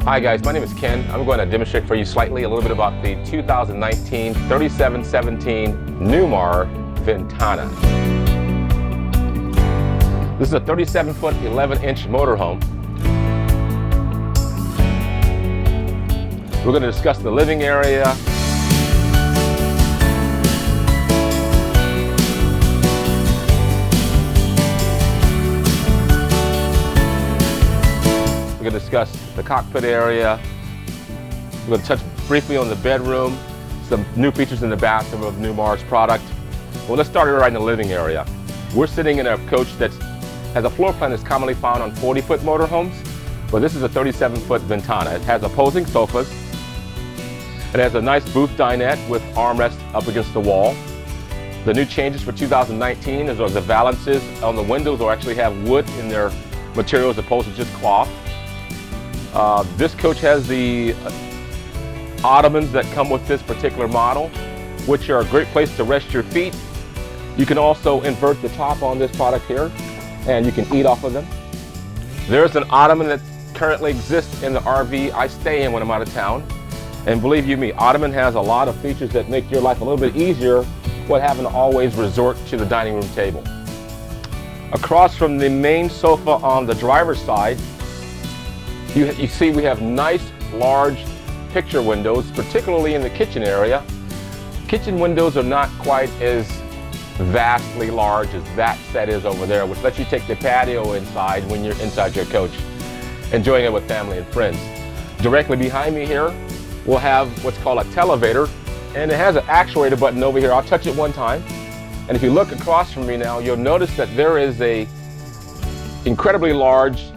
Hi guys, my name is Ken. I'm going to demonstrate for you slightly a little bit about the 2019 3717 Newmar Ventana. This is a 37-foot, 11-inch motorhome. We're going to discuss the living area, we're going to discuss the cockpit area. We're going to touch briefly on the bedroom, some new features in the bathroom of Newmar's product. Well, let's start right in the living area. We're sitting in a coach that has a floor plan that's commonly found on 40-foot motorhomes, but this is a 37-foot Ventana. It has opposing sofas. It has a nice booth dinette with armrests up against the wall. The new changes for 2019 is the valances on the windows will actually have wood in their material as opposed to just cloth. This coach has the ottomans that come with this particular model, which are a great place to rest your feet. You can also invert the top on this product here, and you can eat off of them. There's an ottoman that currently exists in the RV I stay in when I'm out of town. And believe you me, ottoman has a lot of features that make your life a little bit easier without having to always resort to the dining room table. Across from the main sofa on the driver's side, you see we have nice large picture windows, particularly in the kitchen area. Kitchen windows are not quite as vastly large as that set is over there, which lets you take the patio inside when you're inside your coach, enjoying it with family and friends. Directly behind me here, we'll have what's called a televator, and it has an actuator button over here. I'll touch it one time, and if you look across from me now, you'll notice that there is a incredibly large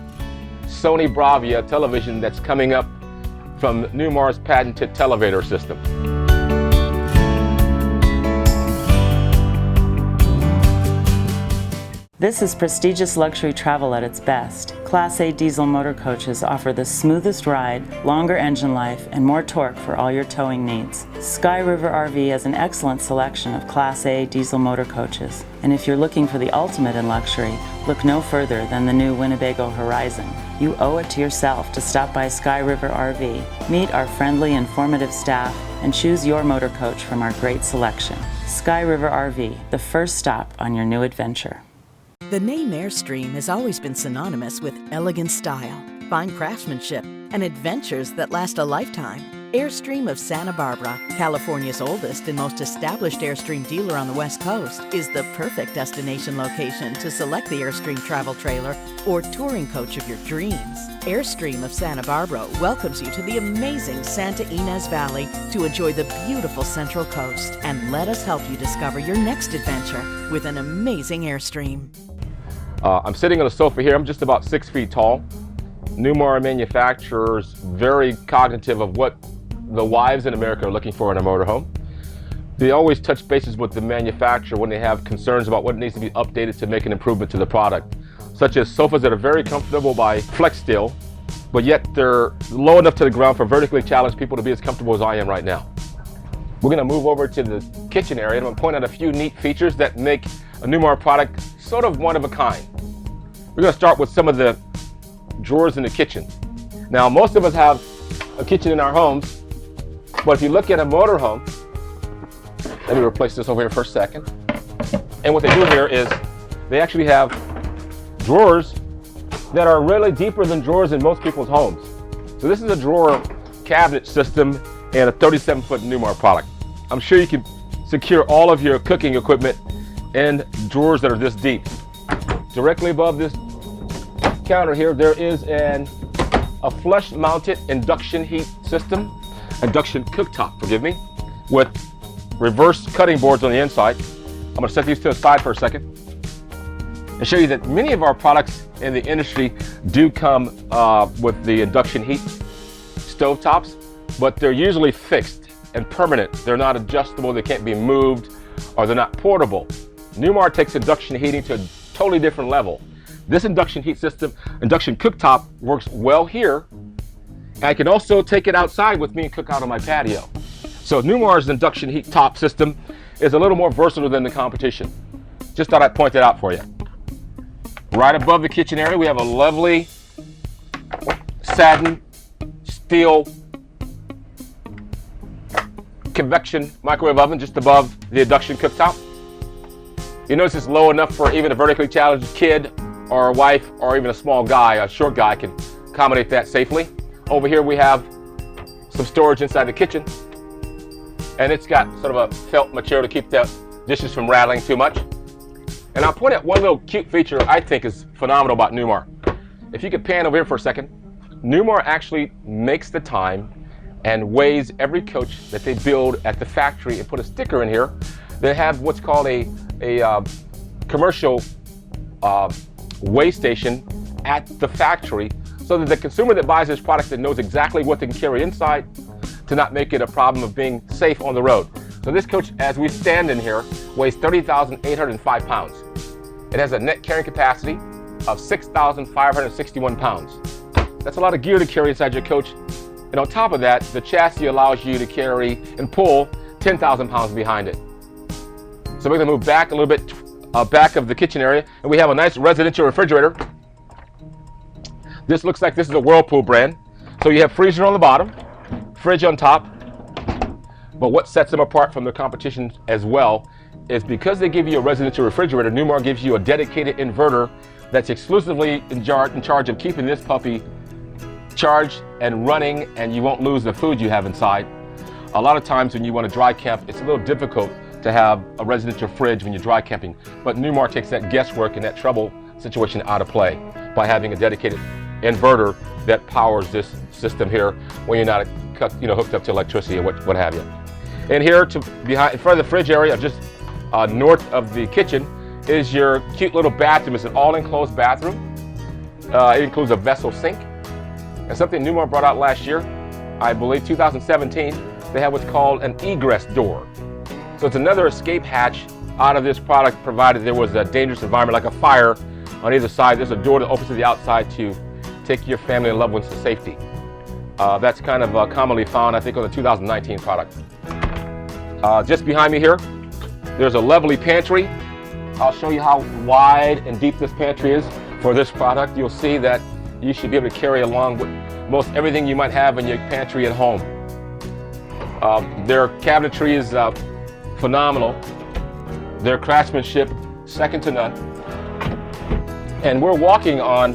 Sony Bravia television that's coming up from Newmar's patented televator system. This is prestigious luxury travel at its best. Class A diesel motor coaches offer the smoothest ride, longer engine life, and more torque for all your towing needs. Sky River RV has an excellent selection of Class A diesel motor coaches. And if you're looking for the ultimate in luxury, look no further than the new Winnebago Horizon. You owe it to yourself to stop by Sky River RV, meet our friendly, informative staff, and choose your motor coach from our great selection. Sky River RV, the first stop on your new adventure. The name Airstream has always been synonymous with elegant style, fine craftsmanship, and adventures that last a lifetime. Airstream of Santa Barbara, California's oldest and most established Airstream dealer on the West Coast, is the perfect destination location to select the Airstream travel trailer or touring coach of your dreams. Airstream of Santa Barbara welcomes you to the amazing Santa Ynez Valley to enjoy the beautiful Central Coast, and let us help you discover your next adventure with an amazing Airstream. I'm sitting on a sofa here. I'm just about 6 feet tall. Newmar manufacturers very cognitive of what the wives in America are looking for in a motorhome. They always touch bases with the manufacturer when they have concerns about what needs to be updated to make an improvement to the product, such as sofas that are very comfortable by flex steel, but yet they're low enough to the ground for vertically challenged people to be as comfortable as I am right now. We're going to move over to the kitchen area, and I'm going to point out a few neat features that make a Newmar product sort of one of a kind. We're going to start with some of the drawers in the kitchen. Now, most of us have a kitchen in our homes, but if you look at a motorhome, let me replace this over here for a second. And what they do here is they actually have drawers that are really deeper than drawers in most people's homes. So this is a drawer cabinet system and a 37-foot Newmar product. I'm sure you can secure all of your cooking equipment in drawers that are this deep. Directly above this counter here, there is a flush-mounted induction heat system, induction cooktop, forgive me, with reverse cutting boards on the inside. I'm going to set these to the side for a second and show you that many of our products in the industry do come with the induction heat stovetops, but they're usually fixed and permanent. They're not adjustable, they can't be moved, or they're not portable. Newmar takes induction heating to a totally different level. This induction heat system, induction cooktop, works well here, and I can also take it outside with me and cook out on my patio. So Newmar's induction heat top system is a little more versatile than the competition. Just thought I'd point that out for you. Right above the kitchen area, we have a lovely satin steel convection microwave oven just above the induction cooktop. You notice it's low enough for even a vertically challenged kid or a wife or even a small guy, a short guy, can accommodate that safely. Over here we have some storage inside the kitchen, and it's got sort of a felt material to keep the dishes from rattling too much. And I'll point out one little cute feature I think is phenomenal about Newmar. If you could pan over here for a second, Newmar actually makes the time and weighs every coach that they build at the factory and put a sticker in here. They have what's called a commercial weigh station at the factory, so that the consumer that buys this product that knows exactly what they can carry inside to not make it a problem of being safe on the road. So this coach, as we stand in here, weighs 30,805 pounds. It has a net carrying capacity of 6,561 pounds. That's a lot of gear to carry inside your coach. And on top of that, the chassis allows you to carry and pull 10,000 pounds behind it. So we're gonna move back a little bit, back of the kitchen area, and we have a nice residential refrigerator. This looks like this is a Whirlpool brand. So you have freezer on the bottom, fridge on top. But what sets them apart from the competition as well is because they give you a residential refrigerator, Newmar gives you a dedicated inverter that's exclusively in charge of keeping this puppy charged and running, and you won't lose the food you have inside. A lot of times when you want to dry camp, it's a little difficult to have a residential fridge when you're dry camping, but Newmar takes that guesswork and that trouble situation out of play by having a dedicated inverter that powers this system here when you're not hooked up to electricity or what have you. And here in front of the fridge area, just north of the kitchen, is your cute little bathroom. It's an all-enclosed bathroom. It includes a vessel sink. And something Newmar brought out last year, I believe 2017, they have what's called an egress door. So it's another escape hatch out of this product, provided there was a dangerous environment like a fire on either side. There's a door that opens to the outside to take your family and loved ones to safety. That's kind of commonly found, I think, on the 2019 product. Just behind me here, there's a lovely pantry. I'll show you how wide and deep this pantry is for this product. You'll see that you should be able to carry along with most everything you might have in your pantry at home. Their cabinetry is phenomenal. Their craftsmanship, second to none. And we're walking on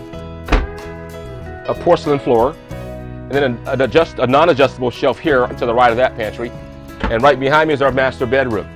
a porcelain floor, and then a non-adjustable shelf here to the right of that pantry. And right behind me is our master bedroom.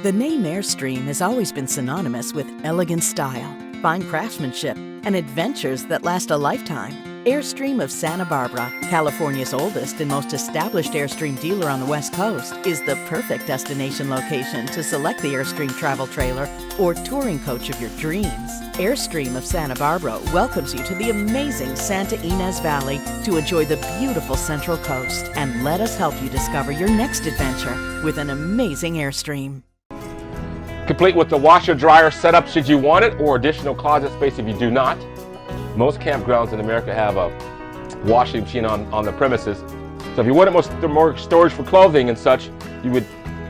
The name Airstream has always been synonymous with elegant style, fine craftsmanship, and adventures that last a lifetime. Airstream of Santa Barbara, California's oldest and most established Airstream dealer on the West Coast, is the perfect destination location to select the Airstream travel trailer or touring coach of your dreams. Airstream of Santa Barbara welcomes you to the amazing Santa Ynez Valley to enjoy the beautiful Central Coast, and let us help you discover your next adventure with an amazing Airstream. Complete with the washer dryer setup should you want it, or additional closet space if you do not. Most campgrounds in America have a washing machine on the premises. So if you wanted more storage for clothing and such, you would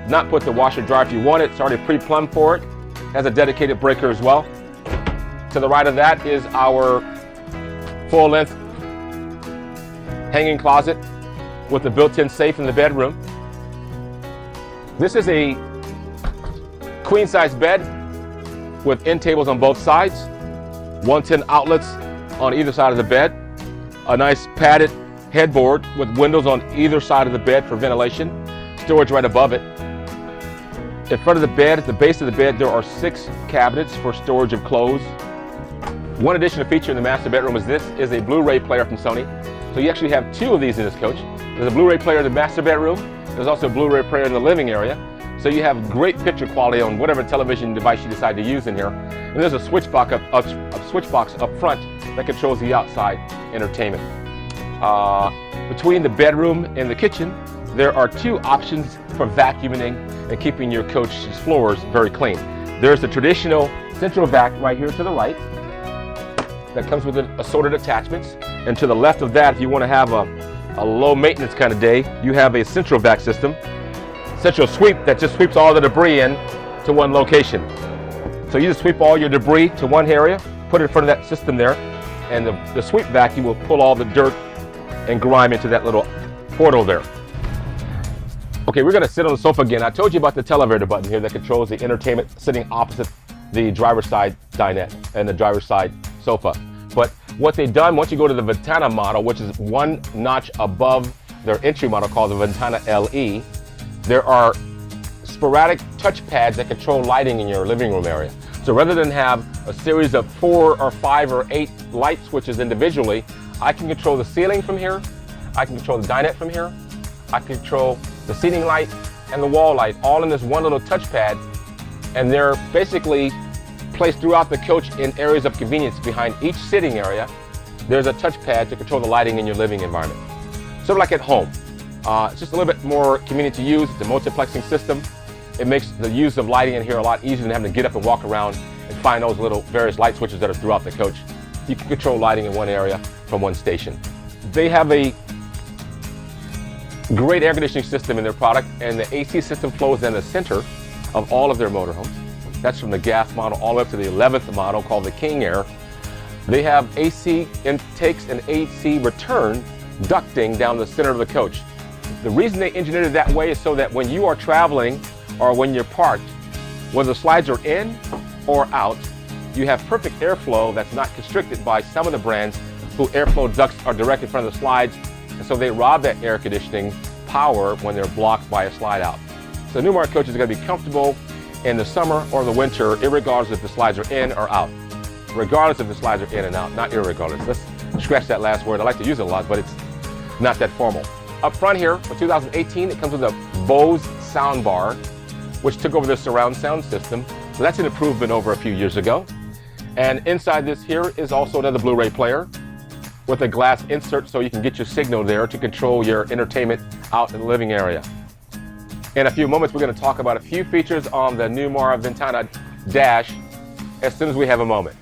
not put the washer dryer. If you want it, it's already pre-plumbed for it. It has a dedicated breaker as well. To the right of that is our full-length hanging closet with a built-in safe in the bedroom. This is a queen-size bed with end tables on both sides, 110 outlets on either side of the bed, a nice padded headboard with windows on either side of the bed for ventilation, storage right above it. In front of the bed, at the base of the bed, there are 6 cabinets for storage of clothes. One additional feature in the master bedroom is this is a Blu-ray player from Sony. So you actually have 2 of these in this coach. There's a Blu-ray player in the master bedroom. There's also a Blu-ray player in the living area. So you have great picture quality on whatever television device you decide to use in here. And there's a switch box up front that controls the outside entertainment. Between the bedroom and the kitchen, there are two options for vacuuming and keeping your coach's floors very clean. There's the traditional central vac right here to the right that comes with assorted attachments. And to the left of that, if you want to have a low maintenance kind of day, you have a central vac system, central sweep that just sweeps all the debris in to one location. So you just sweep all your debris to one area, put it in front of that system there, and the sweep vacuum will pull all the dirt and grime into that little portal there. Okay, we're gonna sit on the sofa again. I told you about the televator button here that controls the entertainment sitting opposite the driver's side dinette and the driver's side sofa. But what they've done, once you go to the Ventana model, which is one notch above their entry model called the Ventana LE, there are sporadic touch pads that control lighting in your living room area. So rather than have a series of 4 or 5 or 8 light switches individually, I can control the ceiling from here, I can control the dinette from here, I can control the seating light and the wall light all in this one little touchpad, and they're basically placed throughout the coach in areas of convenience. Behind each sitting area, there's a touchpad to control the lighting in your living environment. Sort of like at home. It's just a little bit more convenient to use. It's a multiplexing system. It makes the use of lighting in here a lot easier than having to get up and walk around and find those little various light switches that are throughout the coach. You can control lighting in one area from one station. They have a great air conditioning system in their product, and the AC system flows in the center of all of their motorhomes. That's from the gas model all the way up to the 11th model called the King Air. They have AC intakes and AC return ducting down the center of the coach. The reason they engineered it that way is so that when you are traveling or when you're parked, whether the slides are in or out, you have perfect airflow that's not constricted by some of the brands whose airflow ducts are direct in front of the slides, and so they rob that air conditioning power when they're blocked by a slide out. So Newmar coaches are going to be comfortable in the summer or the winter, irregardless if the slides are in or out. Regardless if the slides are in and out, not irregardless. Let's scratch that last word. I like to use it a lot, but it's not that formal. Up front here, for 2018, it comes with a Bose soundbar, which took over the surround sound system. So that's an improvement over a few years ago. And inside this here is also another Blu-ray player with a glass insert so you can get your signal there to control your entertainment out in the living area. In a few moments, we're going to talk about a few features on the Newmar Ventana Dash as soon as we have a moment.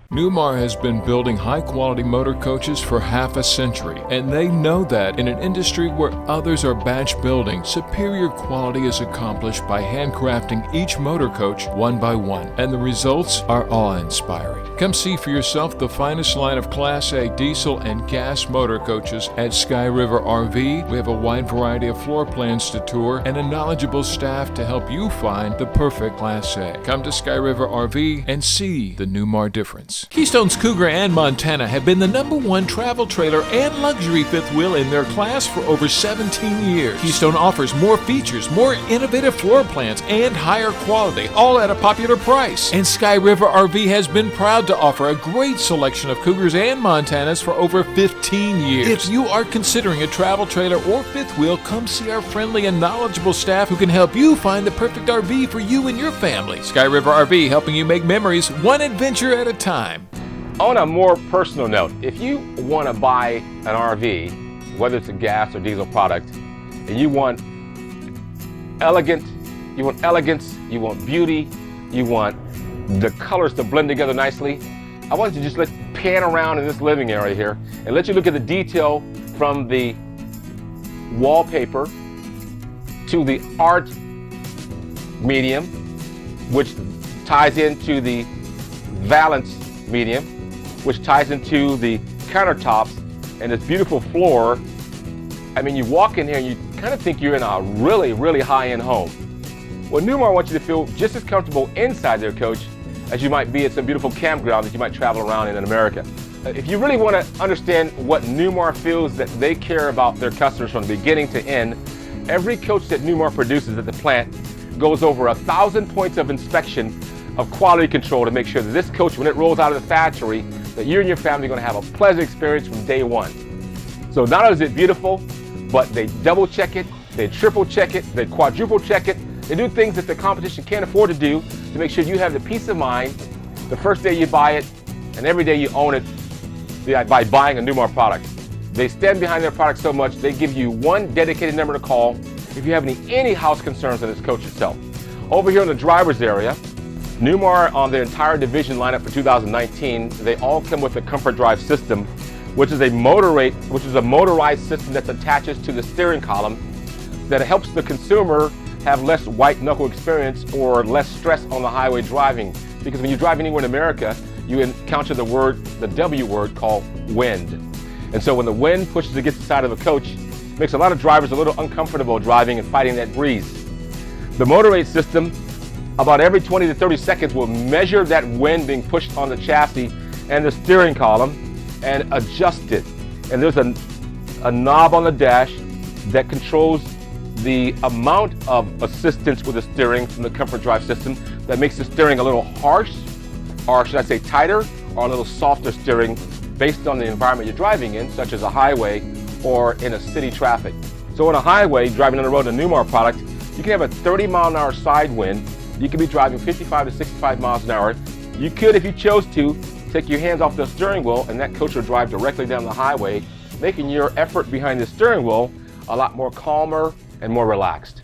Newmar has been building high-quality motor coaches for half a century, and they know that in an industry where others are batch building, superior quality is accomplished by handcrafting each motor coach one by one, and the results are awe-inspiring. Come see for yourself the finest line of Class A diesel and gas motor coaches at Sky River RV. We have a wide variety of floor plans to tour and a knowledgeable staff to help you find the perfect Class A. Come to Sky River RV and see the Newmar difference. Keystone's Cougar and Montana have been the #1 travel trailer and luxury fifth wheel in their class for over 17 years. Keystone offers more features, more innovative floor plans, and higher quality, all at a popular price. And Sky River RV has been proud to offer a great selection of Cougars and Montanas for over 15 years. If you are considering a travel trailer or fifth wheel, come see our friendly and knowledgeable staff who can help you find the perfect RV for you and your family. Sky River RV, helping you make memories one adventure at a time. On a more personal note, if you want to buy an RV, whether it's a gas or diesel product, and you want elegance, you want beauty, you want the colors to blend together nicely, I want you to just pan around in this living area here and let you look at the detail from the wallpaper to the art medium, which ties into the valance medium, which ties into the countertops and this beautiful floor. I mean, you walk in here and you kind of think you're in a really, really high-end home. Well, Newmar wants you to feel just as comfortable inside their coach as you might be at some beautiful campground that you might travel around in America. If you really want to understand what Newmar feels that they care about their customers from the beginning to end, every coach that Newmar produces at the plant goes over 1,000 points of inspection of quality control to make sure that this coach, when it rolls out of the factory, that you and your family are going to have a pleasant experience from day one. So not only is it beautiful, but they double check it, they triple check it, they quadruple check it. They do things that the competition can't afford to do to make sure you have the peace of mind the first day you buy it and every day you own it by buying a Newmar product. They stand behind their product so much, they give you one dedicated number to call if you have any house concerns on this coach itself. Over here in the driver's area, Newmar on their entire division lineup for 2019, they all come with the Comfort Drive system, which is a motorized system that attaches to the steering column that helps the consumer have less white knuckle experience or less stress on the highway driving. Because when you drive anywhere in America, you encounter the W word called wind. And so when the wind pushes against the side of the coach, it makes a lot of drivers a little uncomfortable driving and fighting that breeze. The Motorade system, about every 20 to 30 seconds, will measure that wind being pushed on the chassis and the steering column and adjust it. And there's a knob on the dash that controls the amount of assistance with the steering from the Comfort Drive system that makes the steering a little harsh, or should I say tighter, or a little softer steering based on the environment you're driving in, such as a highway or in a city traffic. So on a highway, driving on the road in a Newmar product, you can have a 30-mile-an-hour side wind. You can be driving 55 to 65 miles an hour. You could, if you chose to, take your hands off the steering wheel and that coach will drive directly down the highway, making your effort behind the steering wheel a lot more calmer and more relaxed.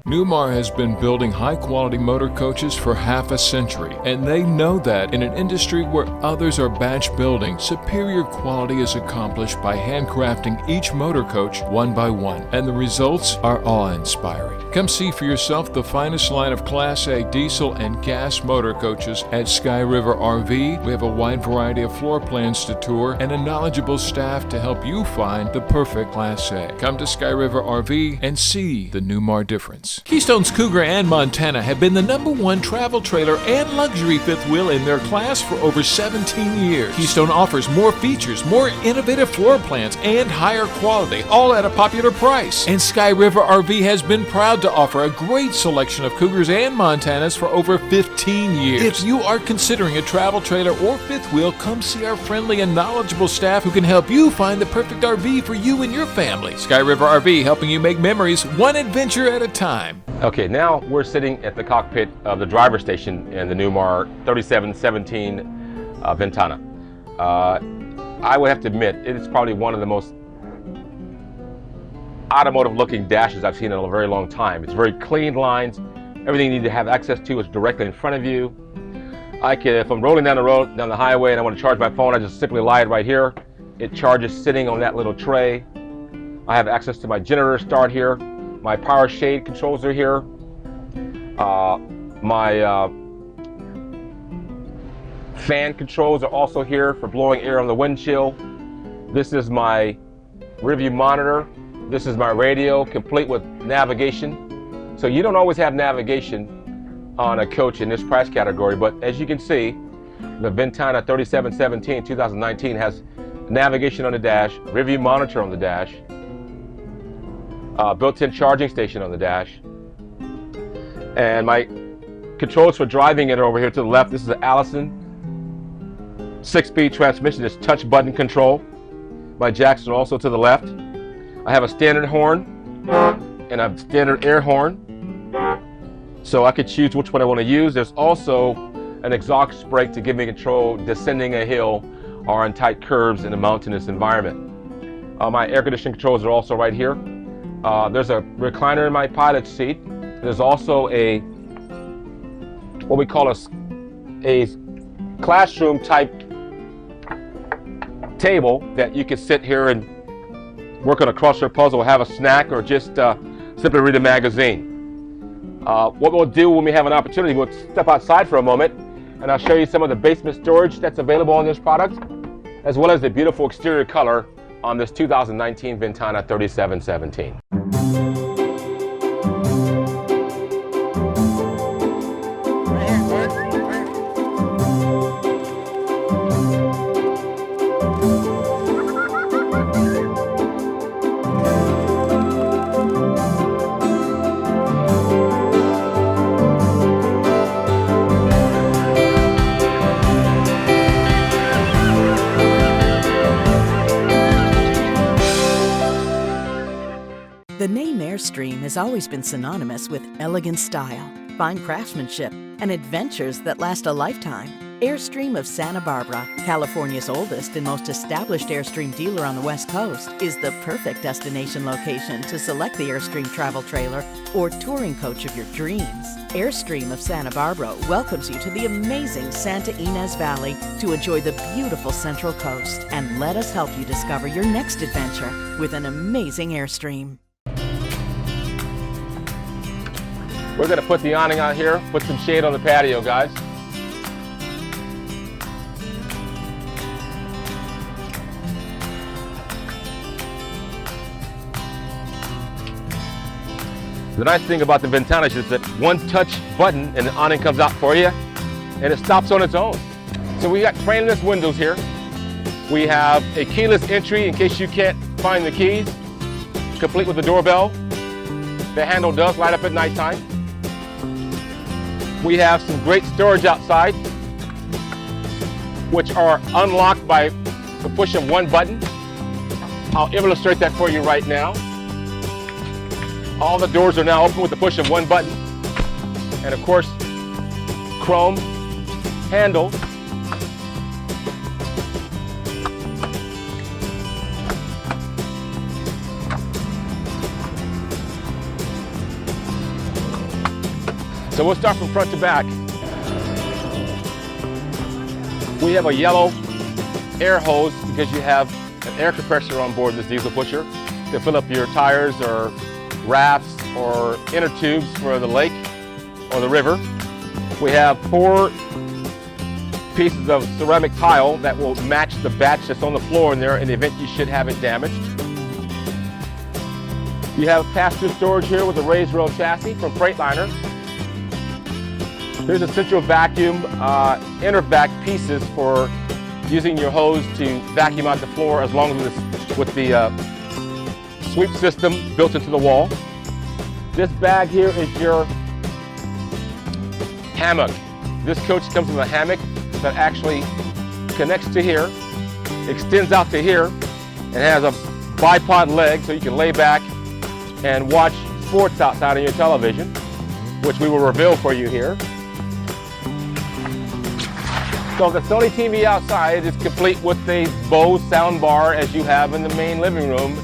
Newmar has been building high-quality motor coaches for half a century, and they know that in an industry where others are batch building, superior quality is accomplished by handcrafting each motor coach one by one, and the results are awe-inspiring. Come see for yourself the finest line of Class A diesel and gas motor coaches at Sky River RV. We have a wide variety of floor plans to tour and a knowledgeable staff to help you find the perfect Class A. Come to Sky River RV and see the Newmar difference. Keystone's Cougar and Montana have been the #1 travel trailer and luxury fifth wheel in their class for over 17 years. Keystone offers more features, more innovative floor plans, and higher quality, all at a popular price. And Sky River RV has been proud to offer a great selection of Cougars and Montanas for over 15 years. If you are considering a travel trailer or fifth wheel, come see our friendly and knowledgeable staff who can help you find the perfect RV for you and your family. Sky River RV, helping you make memories one adventure at a time. Okay, now we're sitting at the cockpit of the driver's station in the Newmar 3717 Ventana. I would have to admit, it is probably one of the most automotive looking dashes I've seen in a very long time. It's very clean lines. Everything you need to have access to is directly in front of you. If I'm rolling down the highway and I want to charge my phone, I just simply lie it right here. It charges sitting on that little tray. I have access to my generator start here. My power shade controls are here. My fan controls are also here for blowing air on the windshield. This is my rearview monitor. This is my radio, complete with navigation. So you don't always have navigation on a coach in this price category, but as you can see, the Ventana 3717 2019 has navigation on the dash, rearview monitor on the dash, built-in charging station on the dash, and my controls for driving it are over here to the left. This is an Allison 6-speed transmission. It's touch button control. My jacks are also to the left. I have a standard horn and a standard air horn, so I could choose which one I want to use. There's also an exhaust brake to give me control descending a hill or on tight curves in a mountainous environment. My air conditioning controls are also right here. There's a recliner in my pilot's seat. There's also what we call a classroom type table that you can sit here and work on a crossword puzzle, have a snack, or just simply read a magazine. What we'll do when we have an opportunity, we'll step outside for a moment and I'll show you some of the basement storage that's available on this product, as well as the beautiful exterior color on this 2019 Ventana 3717. The name Airstream has always been synonymous with elegant style, fine craftsmanship, and adventures that last a lifetime. Airstream of Santa Barbara, California's oldest and most established Airstream dealer on the West Coast, is the perfect destination location to select the Airstream travel trailer or touring coach of your dreams. Airstream of Santa Barbara welcomes you to the amazing Santa Ynez Valley to enjoy the beautiful Central Coast, and let us help you discover your next adventure with an amazing Airstream. We're going to put the awning out here, put some shade on the patio, guys. The nice thing about the Ventana is that one touch button and the awning comes out for you, and it stops on its own. So we got frameless windows here. We have a keyless entry in case you can't find the keys, complete with the doorbell. The handle does light up at nighttime. We have some great storage outside, which are unlocked by the push of one button. I'll illustrate that for you right now. All the doors are now open with the push of one button. And of course, chrome handle. So we'll start from front to back. We have a yellow air hose because you have an air compressor on board this diesel pusher to fill up your tires or rafts or inner tubes for the lake or the river. We have 4 pieces of ceramic tile that will match the batch that's on the floor in there in the event you should have it damaged. You have pass-through storage here with a raised rail chassis from Freightliner. Here's a central vacuum inner vac pieces for using your hose to vacuum out the floor, as long as with the sweep system built into the wall. This bag here is your hammock. This coach comes with a hammock that actually connects to here, extends out to here, and has a bipod leg so you can lay back and watch sports outside on your television, which we will reveal for you here. So the Sony TV outside is complete with a Bose sound bar as you have in the main living room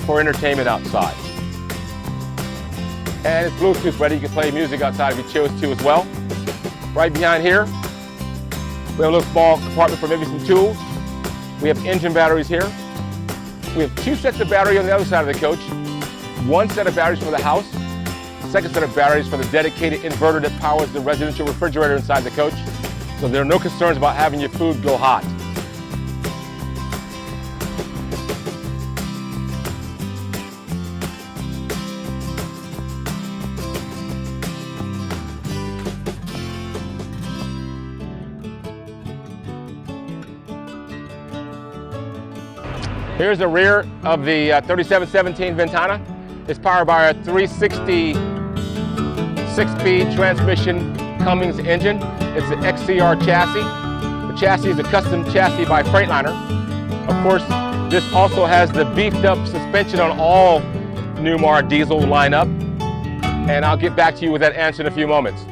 for entertainment outside. And it's Bluetooth ready. You can play music outside if you chose to as well. Right behind here, we have a little small compartment for maybe some tools. We have engine batteries here. We have 2 sets of battery on the other side of the coach. 1 set of batteries for the house. 2nd set of batteries for the dedicated inverter that powers the residential refrigerator inside the coach. So there are no concerns about having your food go hot. Here's the rear of the 3717 Ventana. It's powered by a 360 6-speed transmission Cummins engine. It's an XCR chassis. The chassis is a custom chassis by Freightliner. Of course, this also has the beefed up suspension on all Newmar diesel lineup. And I'll get back to you with that answer in a few moments.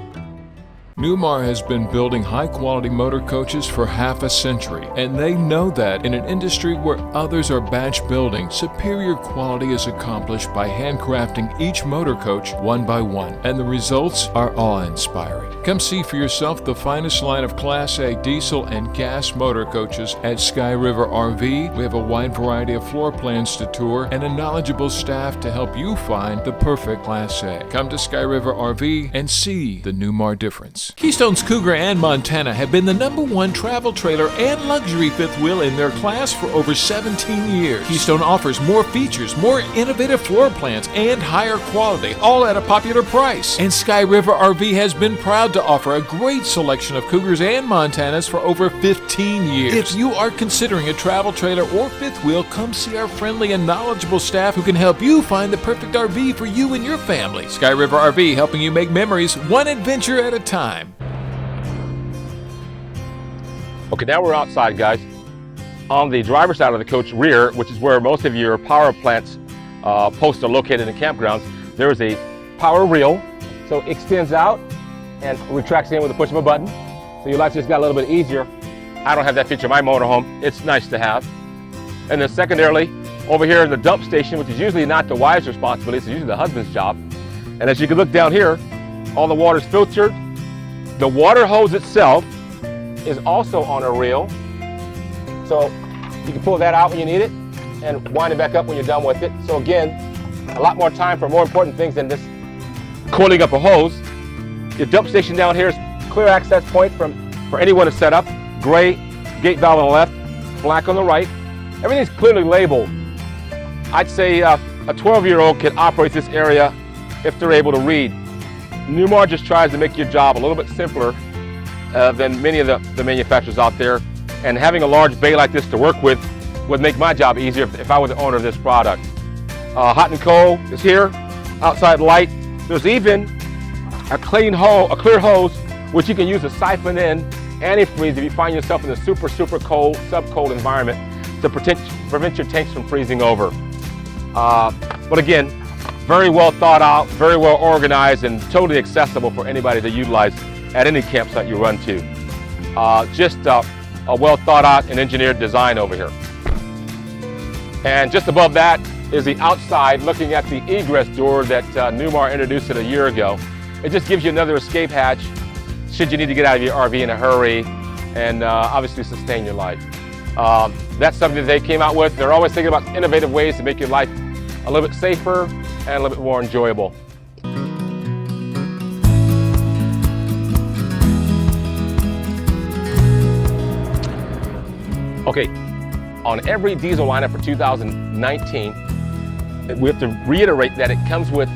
Newmar has been building high-quality motor coaches for half a century, and they know that in an industry where others are batch building, superior quality is accomplished by handcrafting each motor coach one by one, and the results are awe-inspiring. Come see for yourself the finest line of Class A diesel and gas motor coaches at Sky River RV. We have a wide variety of floor plans to tour and a knowledgeable staff to help you find the perfect Class A. Come to Sky River RV and see the Newmar difference. Keystone's Cougar and Montana have been the #1 travel trailer and luxury fifth wheel in their class for over 17 years. Keystone offers more features, more innovative floor plans, and higher quality, all at a popular price. And Sky River RV has been proud to offer a great selection of Cougars and Montanas for over 15 years. If you are considering a travel trailer or fifth wheel, come see our friendly and knowledgeable staff who can help you find the perfect RV for you and your family. Sky River RV, helping you make memories one adventure at a time. Okay, now we're outside, guys. On the driver's side of the coach rear, which is where most of your power plants posts are located in campgrounds, there is a power reel. So it extends out and retracts in with the push of a button. So your life just got a little bit easier. I don't have that feature in my motorhome. It's nice to have. And then secondarily, over here in the dump station, which is usually not the wife's responsibility, it's usually the husband's job. And as you can look down here, all the water's filtered. The water hose itself is also on a reel. So you can pull that out when you need it and wind it back up when you're done with it. So again, a lot more time for more important things than just coiling up a hose. Your dump station down here is clear access point for anyone to set up. Gray gate valve on the left, black on the right. Everything's clearly labeled. I'd say a 12-year-old can operate this area if they're able to read. Newmar just tries to make your job a little bit simpler than many of the manufacturers out there. And having a large bay like this to work with would make my job easier if I were the owner of this product. Hot and cold is here, outside light. There's even a clear hose which you can use to siphon in antifreeze if you find yourself in a super cold, sub-cold environment to prevent your tanks from freezing over. But again, very well thought out, very well organized, and totally accessible for anybody to utilize at any campsite you run to. Just a well thought out and engineered design over here. And just above that is the outside, looking at the egress door that Newmar introduced a year ago. It just gives you another escape hatch should you need to get out of your RV in a hurry and obviously sustain your life. That's something that they came out with. They're always thinking about innovative ways to make your life a little bit safer and a little bit more enjoyable. Okay, on every diesel lineup for 2019, we have to reiterate that it comes with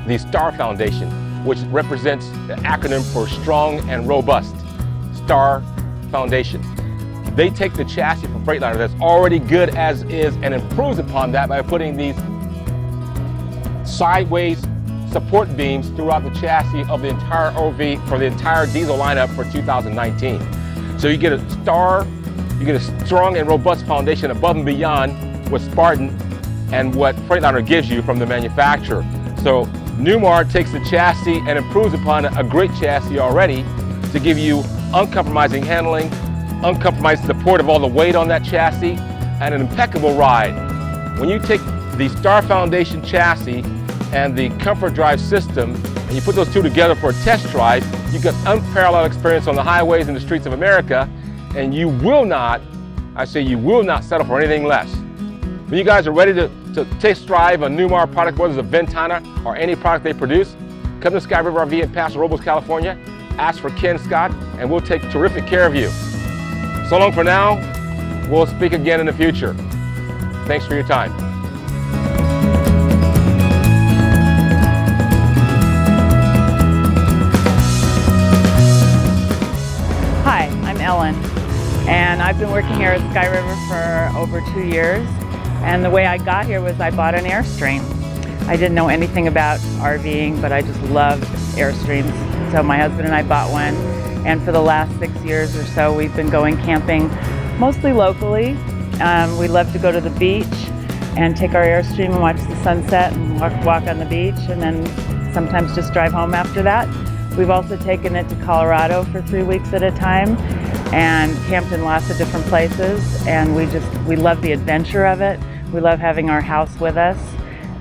the STAR Foundation, which represents the acronym for Strong and Robust. STAR Foundation. They take the chassis from Freightliner that's already good as is and improves upon that by putting these sideways support beams throughout the chassis of the entire OV for the entire diesel lineup for 2019. So you get a STAR, you get a strong and robust foundation above and beyond what Spartan and what Freightliner gives you from the manufacturer. So Newmar takes the chassis and improves upon a great chassis already to give you uncompromising handling, uncompromised support of all the weight on that chassis, and an impeccable ride. When you take the STAR Foundation chassis and the Comfort Drive system and you put those two together for a test drive, you get unparalleled experience on the highways and the streets of America, and you will not, I say you will not settle for anything less. When you guys are ready to test drive a Newmar product, whether it's a Ventana or any product they produce, come to Sky River RV in Paso Robles, California, ask for Ken Scott, and we'll take terrific care of you. So long for now. We'll speak again in the future. Thanks for your time. Hi, I'm Ellen, and I've been working here at Sky River for over 2 years. And the way I got here was I bought an Airstream. I didn't know anything about RVing, but I just loved Airstreams. So my husband and I bought one, and for the last 6 years or so, we've been going camping, mostly locally. We love to go to the beach and take our Airstream and watch the sunset and walk on the beach, and then sometimes just drive home after that. We've also taken it to Colorado for 3 weeks at a time and camped in lots of different places, and we love the adventure of it. We love having our house with us,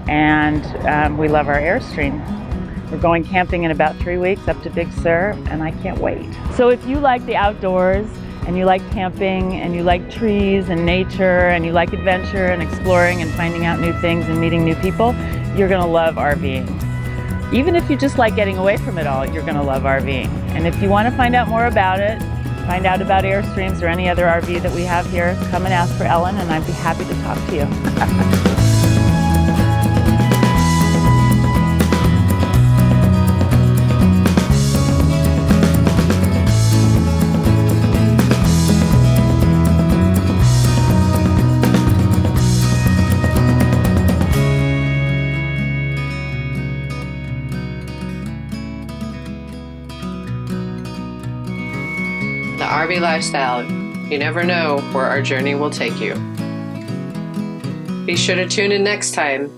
and we love our Airstream. We're going camping in about 3 weeks up to Big Sur, and I can't wait. So if you like the outdoors, and you like camping, and you like trees and nature, and you like adventure and exploring and finding out new things and meeting new people, you're gonna love RVing. Even if you just like getting away from it all, you're gonna love RVing. And if you wanna find out more about it, find out about Airstreams or any other RV that we have here, come and ask for Ellen, and I'd be happy to talk to you. The RV lifestyle. You never know where our journey will take you. Be sure to tune in next time